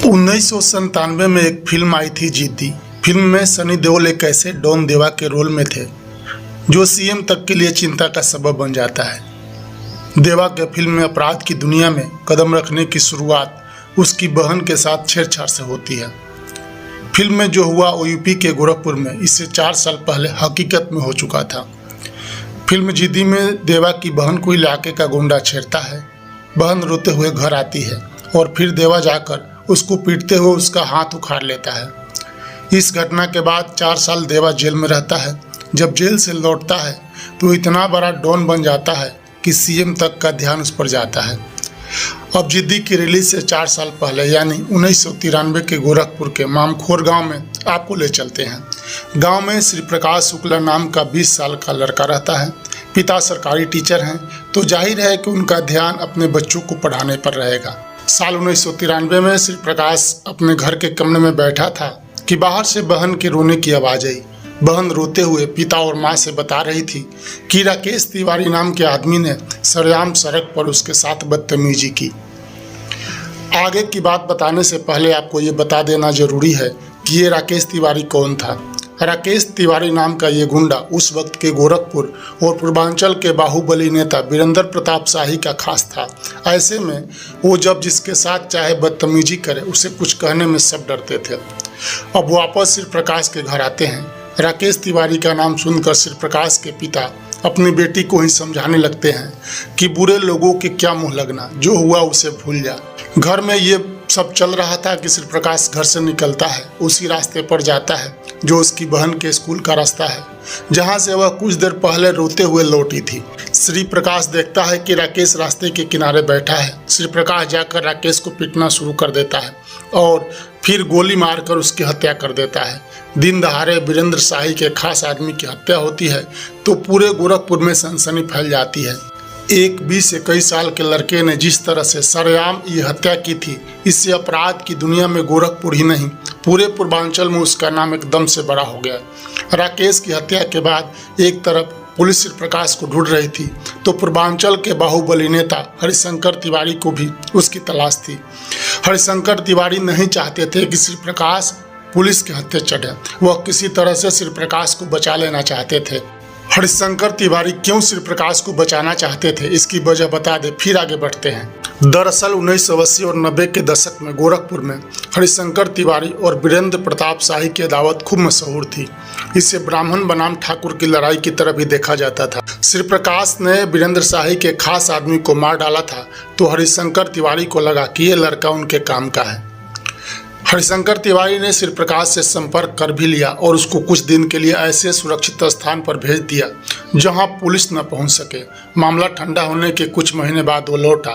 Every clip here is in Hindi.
1997 में एक फिल्म आई थी जिद्दी। फिल्म में सनी देओल एक ऐसे डॉन देवा के रोल में थे जो सीएम तक के लिए चिंता का सबब बन जाता है। देवा के फिल्म में अपराध की दुनिया में कदम रखने की शुरुआत उसकी बहन के साथ छेड़छाड़ से होती है। फिल्म में जो हुआ वो यूपी के गोरखपुर में इससे 4 साल पहले हकीकत में हो चुका था। फिल्म जिद्दी में देवा की बहन को इलाके का गुंडा छेड़ता है। बहन रोते हुए घर आती है और फिर देवा जाकर उसको पीटते हुए उसका हाथ उखाड़ लेता है। इस घटना के बाद 4 साल देवा जेल में रहता है। जब जेल से लौटता है तो इतना बड़ा डॉन बन जाता है कि सीएम तक का ध्यान उस पर जाता है। अब जिद्दी की रिलीज से 4 साल पहले यानी 1993 के गोरखपुर के मामखोर गांव में आपको ले चलते हैं। गांव में श्री प्रकाश शुक्ला नाम का 20 साल का लड़का रहता है। पिता सरकारी टीचर हैं तो जाहिर है कि उनका ध्यान अपने बच्चों को पढ़ाने पर रहेगा। साल 1993 में श्री प्रकाश अपने घर के कमरे में बैठा था कि बाहर से बहन के रोने की आवाज़ आई। बहन रोते हुए पिता और माँ से बता रही थी कि राकेश तिवारी नाम के आदमी ने सरेआम सड़क पर उसके साथ बदतमीजी की। आगे की बात बताने से पहले आपको ये बता देना जरूरी है कि ये राकेश तिवारी कौन था। राकेश तिवारी नाम का ये गुंडा उस वक्त के गोरखपुर और पूर्वांचल के बाहुबली नेता वीरेंद्र प्रताप शाही का खास था। ऐसे में वो जब जिसके साथ चाहे बदतमीजी करे उसे कुछ कहने में सब डरते थे। अब वापस श्री प्रकाश के घर आते हैं। राकेश तिवारी का नाम सुनकर श्री प्रकाश के पिता अपनी बेटी को ही समझाने लगते हैं कि बुरे लोगों के क्या मुँह लगना, जो हुआ उसे भूल जा। घर में ये सब चल रहा था कि श्री प्रकाश घर से निकलता है, उसी रास्ते पर जाता है जो उसकी बहन के स्कूल का रास्ता है, जहां से वह कुछ देर पहले रोते हुए लौटी थी। श्री प्रकाश देखता है कि राकेश रास्ते के किनारे बैठा है। श्री प्रकाश जाकर राकेश को पीटना शुरू कर देता है और फिर गोली मारकर उसकी हत्या कर देता है। दिन दहाड़े वीरेंद्र शाही के खास आदमी की हत्या होती है तो पूरे गोरखपुर में सनसनी फैल जाती है। एक 20-21 साल के लड़के ने जिस तरह से सरेआम ये हत्या की थी, इससे अपराध की दुनिया में गोरखपुर ही नहीं पूरे पूर्वांचल में उसका नाम एकदम से बड़ा हो गया। राकेश की हत्या के बाद एक तरफ पुलिस श्री प्रकाश को ढूंढ रही थी तो पूर्वांचल के बाहुबली नेता हरिशंकर तिवारी को भी उसकी तलाश थी। हरिशंकर तिवारी नहीं चाहते थे कि श्री प्रकाश पुलिस के हत्थे चढ़े। वह किसी तरह से श्री प्रकाश को बचा लेना चाहते थे। हरिशंकर तिवारी क्यों श्री प्रकाश को बचाना चाहते थे, इसकी वजह बता दे, फिर आगे बढ़ते हैं। दरअसल 1980 और 90 के दशक में गोरखपुर में हरिशंकर तिवारी और वीरेंद्र प्रताप शाही की अदावत खूब मशहूर थी। इसे ब्राह्मण बनाम ठाकुर की लड़ाई की तरह भी देखा जाता था। श्री प्रकाश ने वीरेंद्र शाही के खास आदमी को मार डाला था तो हरिशंकर तिवारी को लगा कि ये लड़का उनके काम का है। हरिशंकर तिवारी ने श्री प्रकाश से संपर्क कर भी लिया और उसको कुछ दिन के लिए ऐसे सुरक्षित स्थान पर भेज दिया जहां पुलिस न पहुंच सके। मामला ठंडा होने के कुछ महीने बाद वो लौटा।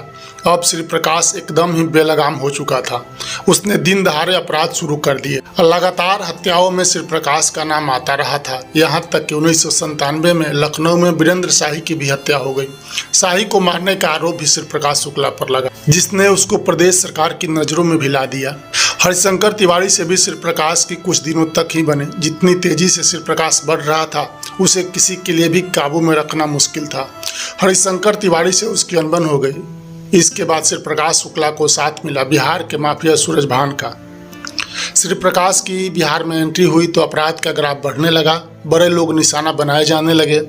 अब श्री प्रकाश एकदम ही बेलगाम हो चुका था। उसने दिन दहाड़े अपराध शुरू कर दिए। लगातार हत्याओं में श्री प्रकाश का नाम आता रहा था। यहाँ तक कि 1997 में लखनऊ में वीरेंद्र शाही की भी हत्या हो गई। शाही को मारने का आरोप भी श्री प्रकाश शुक्ला पर लगा, जिसने उसको प्रदेश सरकार की नजरों में भी ला दिया। हरिशंकर तिवारी से भी श्री प्रकाश की कुछ दिनों तक ही बने। जितनी तेजी से श्री प्रकाश बढ़ रहा था उसे किसी के लिए भी काबू में रखना मुश्किल था। हरिशंकर तिवारी से उसकी अनबन हो गई। इसके बाद श्री प्रकाश शुक्ला को साथ मिला बिहार के माफिया सूरज भान का। श्री प्रकाश की बिहार में एंट्री हुई तो अपराध का ग्राफ बढ़ने लगा। बड़े लोग निशाना बनाए जाने लगे।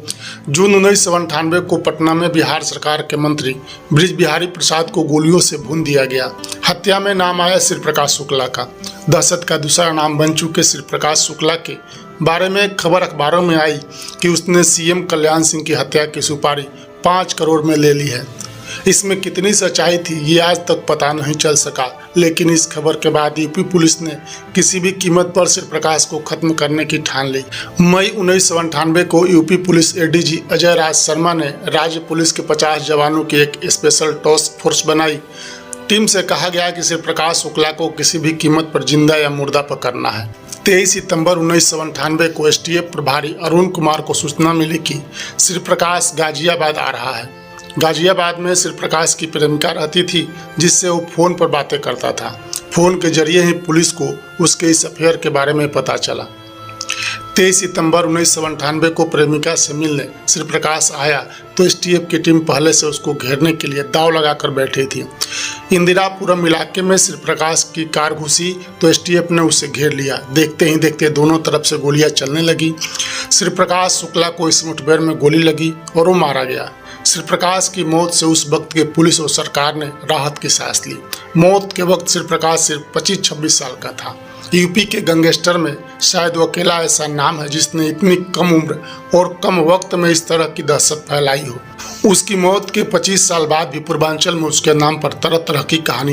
जून 1998 को पटना में बिहार सरकार के मंत्री बृज बिहारी प्रसाद को गोलियों से भून दिया गया। हत्या में नाम आया श्री प्रकाश शुक्ला का। दहशत का दूसरा नाम बन चुके श्री प्रकाश शुक्ला के बारे में एक खबर अखबारों में आई कि उसने सीएम कल्याण सिंह की हत्या की सुपारी 5 करोड़ में ले ली है। इसमें कितनी सच्चाई थी ये आज तक पता नहीं चल सका, लेकिन इस खबर के बाद यूपी पुलिस ने किसी भी कीमत पर श्री प्रकाश को खत्म करने की ठान ली। मई 1998 को UP police ADG Ajay Raj Sharma ने राज्य पुलिस के 50 जवानों की एक स्पेशल टास्क फोर्स बनाई। टीम से कहा गया कि श्री प्रकाश शुक्ला को किसी भी कीमत पर जिंदा या मुर्दा पकड़ना है। 23 सितंबर 1998 को एसटीएफ प्रभारी अरुण कुमार को सूचना मिली कि श्री प्रकाश गाजियाबाद आ रहा है। गाजियाबाद में श्री प्रकाश की प्रेमिका रहती थी जिससे वो फोन पर बातें करता था। फोन के जरिए ही पुलिस को उसके इस अफेयर के बारे में पता चला। 23 सितंबर 1998 को प्रेमिका से मिलने श्री प्रकाश आया तो एसटीएफ की टीम पहले से उसको घेरने के लिए दाव लगाकर बैठी थी। इंदिरापुरम इलाके में श्री प्रकाश की कार घुसी तो एसटीएफ ने उसे घेर लिया। देखते ही देखते दोनों तरफ से गोलियां चलने लगी। श्री प्रकाश शुक्ला को इस मुठभेड़ में गोली लगी और वो मारा गया। श्री प्रकाश की मौत से उस वक्त के पुलिस और सरकार ने राहत की सांस ली। मौत के वक्त श्री प्रकाश सिर्फ 25-26 साल का था। यूपी के गैंगस्टर में शायद वो अकेला ऐसा नाम है जिसने इतनी कम उम्र और कम वक्त में इस तरह की दहशत फैलाई हो। उसकी मौत के 25 साल बाद भी पूर्वांचल में उसके नाम पर तरह तरह की कहानियां